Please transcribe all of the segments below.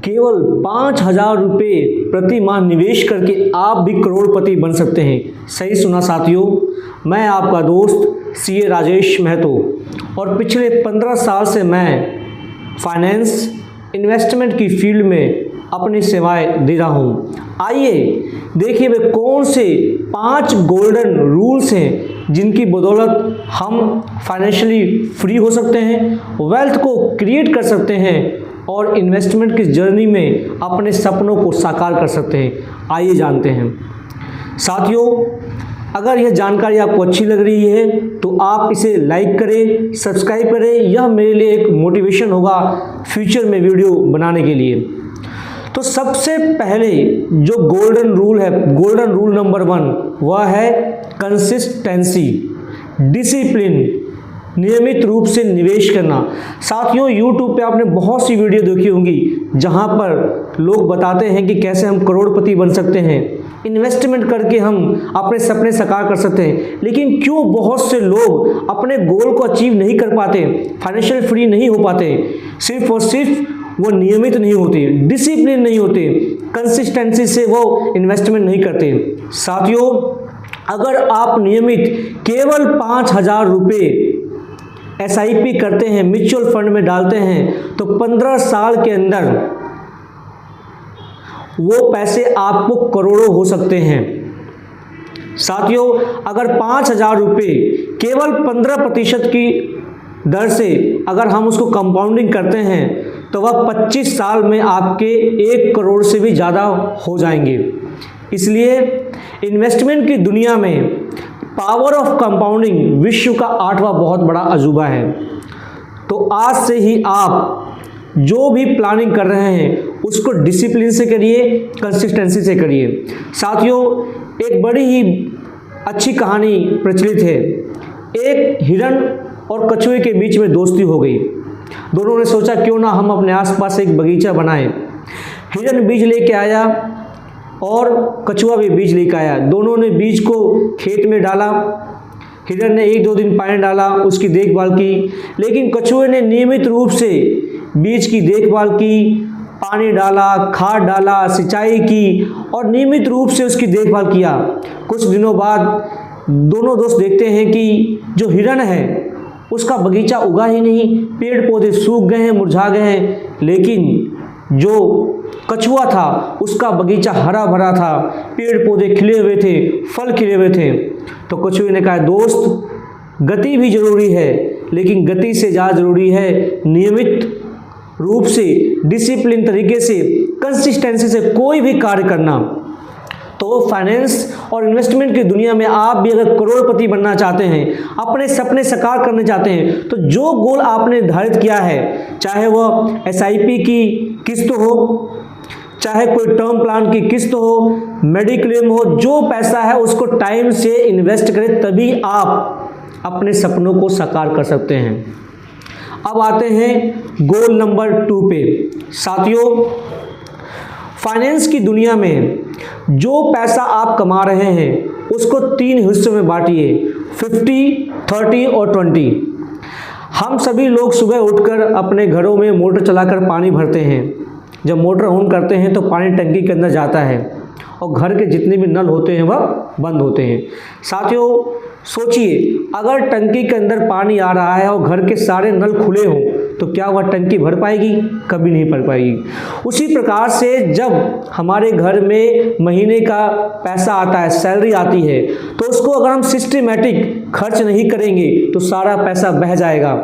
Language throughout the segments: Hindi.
केवल 5,000 रुपये प्रति माह निवेश करके आप भी करोड़पति बन सकते हैं। सही सुना साथियों, मैं आपका दोस्त सीए राजेश महतो और पिछले 15 साल से मैं फाइनेंस इन्वेस्टमेंट की फील्ड में अपनी सेवाएं दे रहा हूं। आइए देखिए वे कौन से 5 गोल्डन रूल्स हैं जिनकी बदौलत हम फाइनेंशियली फ्री हो सकते हैं, वेल्थ को क्रिएट कर सकते हैं और इन्वेस्टमेंट की जर्नी में अपने सपनों को साकार कर सकते हैं। आइए जानते हैं। साथियों, अगर यह जानकारी आपको अच्छी लग रही है तो आप इसे लाइक करें, सब्सक्राइब करें। यह मेरे लिए एक मोटिवेशन होगा फ्यूचर में वीडियो बनाने के लिए। तो सबसे पहले जो गोल्डन रूल है, गोल्डन रूल नंबर 1, वह है कंसिस्टेंसी, डिसिप्लिन, नियमित रूप से निवेश करना। साथियों, YouTube पे आपने बहुत सी वीडियो देखी होंगी जहां पर लोग बताते हैं कि कैसे हम करोड़पति बन सकते हैं, इन्वेस्टमेंट करके हम अपने सपने साकार कर सकते हैं। लेकिन क्यों बहुत से लोग अपने गोल को अचीव नहीं कर पाते, फाइनेंशियल फ्री नहीं हो पाते? सिर्फ और सिर्फ वो नियमित नहीं होते, डिसिप्लिन नहीं होते, कंसिस्टेंसी से वो इन्वेस्टमेंट नहीं करते। साथियों, अगर आप नियमित केवल 5,000 रुपये SIP करते हैं, म्यूचुअल फंड में डालते हैं, तो 15 साल के अंदर वो पैसे आपको करोड़ों हो सकते हैं। साथियों, अगर 5,000 रुपये केवल 15% की दर से अगर हम उसको कंपाउंडिंग करते हैं तो वह 25 साल में आपके 1 करोड़ से भी ज़्यादा हो जाएंगे। इसलिए इन्वेस्टमेंट की दुनिया में पावर ऑफ कंपाउंडिंग विश्व का 8वां बहुत बड़ा अजूबा है। तो आज से ही आप जो भी प्लानिंग कर रहे हैं उसको डिसिप्लिन से करिए, कंसिस्टेंसी से करिए। साथियों, एक बड़ी ही अच्छी कहानी प्रचलित है। एक हिरण और कछुए के बीच में दोस्ती हो गई। दोनों ने सोचा क्यों ना हम अपने आसपास एक बगीचा बनाएं। हिरण बीज लेके आया और कछुआ भी बीज लेकर आया। दोनों ने बीज को खेत में डाला। हिरण ने 1-2 दिन पानी डाला, उसकी देखभाल की, लेकिन कछुए ने नियमित रूप से बीज की देखभाल की, पानी डाला, खाद डाला, सिंचाई की और नियमित रूप से उसकी देखभाल किया। कुछ दिनों बाद दोनों दोस्त देखते हैं कि जो हिरण है उसका बगीचा उगा ही नहीं, पेड़ पौधे सूख गए हैं, मुरझा गए हैं, लेकिन जो कछुआ था उसका बगीचा हरा भरा था, पेड़ पौधे खिले हुए थे, फल खिले हुए थे। तो कछुए ने कहा, दोस्त, गति भी जरूरी है लेकिन गति से ज़्यादा जरूरी है नियमित रूप से, डिसिप्लिन तरीके से, कंसिस्टेंसी से कोई भी कार्य करना। तो फाइनेंस और इन्वेस्टमेंट की दुनिया में आप भी अगर करोड़पति बनना चाहते हैं, अपने सपने साकार करने चाहते हैं, तो जो गोल आपने निर्धारित किया है, चाहे वह SIP की किस्त हो, चाहे कोई टर्म प्लान की किस्त हो, मेडिक्लेम हो, जो पैसा है उसको टाइम से इन्वेस्ट करें, तभी आप अपने सपनों को साकार कर सकते हैं। अब आते हैं गोल नंबर 2 पे। साथियों, फाइनेंस की दुनिया में जो पैसा आप कमा रहे हैं उसको 3 हिस्सों में बांटिए, 50, 30 और 20। हम सभी लोग सुबह उठकर अपने घरों में मोटर चलाकर पानी भरते हैं। जब मोटर ऑन करते हैं तो पानी टंकी के अंदर जाता है और घर के जितने भी नल होते हैं वह बंद होते हैं। साथियों, सोचिए, अगर टंकी के अंदर पानी आ रहा है और घर के सारे नल खुले हों तो क्या वह टंकी भर पाएगी? कभी नहीं भर पाएगी। उसी प्रकार से जब हमारे घर में महीने का पैसा आता है, सैलरी आती है, तो उसको अगर हम सिस्टमेटिक खर्च नहीं करेंगे तो सारा पैसा बह जाएगा,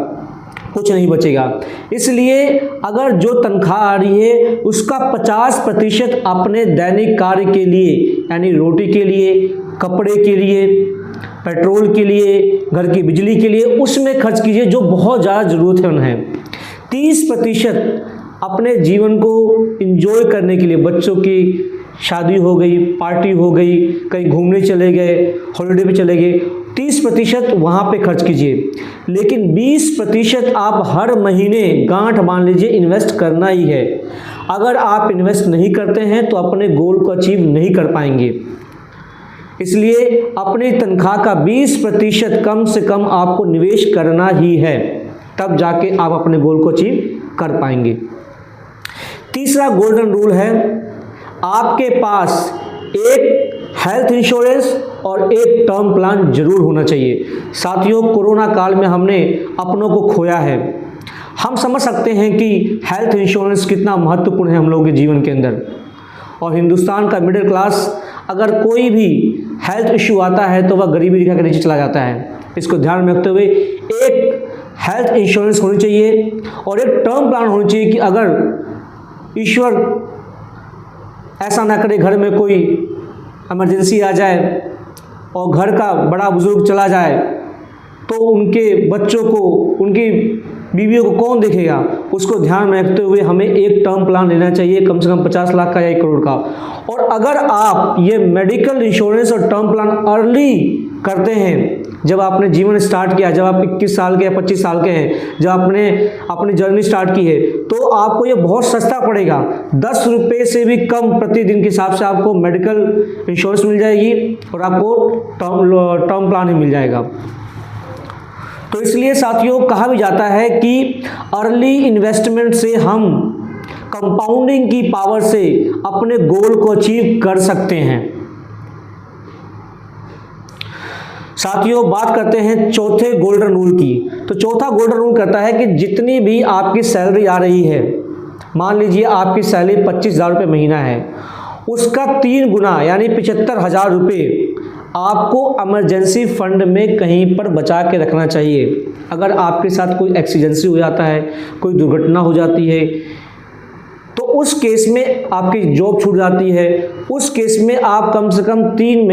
कुछ नहीं बचेगा। इसलिए अगर जो तनख्वाह आ रही है उसका 50% अपने दैनिक कार्य के लिए, यानी रोटी के लिए, कपड़े के लिए, पेट्रोल के लिए, घर की बिजली के लिए, उसमें खर्च कीजिए जो बहुत ज़्यादा ज़रूरत है उन्हें। 30% अपने जीवन को एंजॉय करने के लिए, बच्चों की शादी हो गई, पार्टी हो गई, कहीं घूमने चले गए, हॉलिडे पे चले गए, 30% वहाँ पे खर्च कीजिए। लेकिन 20% आप हर महीने गांठ मान लीजिए इन्वेस्ट करना ही है। अगर आप इन्वेस्ट नहीं करते हैं तो अपने गोल को अचीव नहीं कर पाएंगे। इसलिए अपनी तनख्वाह का 20% कम से कम आपको निवेश करना ही है, तब जाके आप अपने गोल को अचीव कर पाएंगे। तीसरा गोल्डन रूल है, आपके पास एक हेल्थ इंश्योरेंस और एक टर्म प्लान जरूर होना चाहिए। साथियों, कोरोना काल में हमने अपनों को खोया है। हम समझ सकते हैं कि हेल्थ इंश्योरेंस कितना महत्वपूर्ण है हम लोगों के जीवन के अंदर। और हिंदुस्तान का मिडिल क्लास, अगर कोई भी हेल्थ इश्यू आता है तो वह गरीबी रेखा के नीचे चला जाता है। इसको ध्यान में रखते हुए एक हेल्थ इंश्योरेंस होनी चाहिए और एक टर्म प्लान होनी चाहिए कि अगर ईश्वर ऐसा ना करे घर में कोई इमरजेंसी आ जाए और घर का बड़ा बुजुर्ग चला जाए तो उनके बच्चों को, उनकी बीवियों को कौन देखेगा। उसको ध्यान में रखते हुए हमें एक टर्म प्लान लेना चाहिए, कम से कम 50 लाख का या 1 करोड़ का। और अगर आप ये मेडिकल इंश्योरेंस और टर्म प्लान अर्ली करते हैं, जब आपने जीवन स्टार्ट किया, जब आप 21 साल के या 25 साल के हैं, जब आपने अपनी जर्नी स्टार्ट की है, तो आपको ये बहुत सस्ता पड़ेगा। 10 रुपये से भी कम प्रतिदिन के हिसाब से आपको मेडिकल इंश्योरेंस मिल जाएगी और आपको टर्म प्लान ही मिल जाएगा। तो इसलिए साथियों, कहा भी जाता है कि अर्ली इन्वेस्टमेंट से हम कंपाउंडिंग की पावर से अपने गोल को अचीव कर सकते हैं। साथियों, बात करते हैं चौथे गोल्डन रूल की। तो चौथा गोल्डन रूल कहता है कि जितनी भी आपकी सैलरी आ रही है, मान लीजिए आपकी सैलरी 25,000 रुपये महीना है, उसका 3 गुना यानी 75,000 रुपये आपको इमरजेंसी फंड में कहीं पर बचा के रखना चाहिए। अगर आपके साथ कोई एक्सीडेंसी हो जाता है, कोई दुर्घटना हो जाती है, तो उस केस में आपकी जॉब छूट जाती है, उस केस में आप कम से कम 3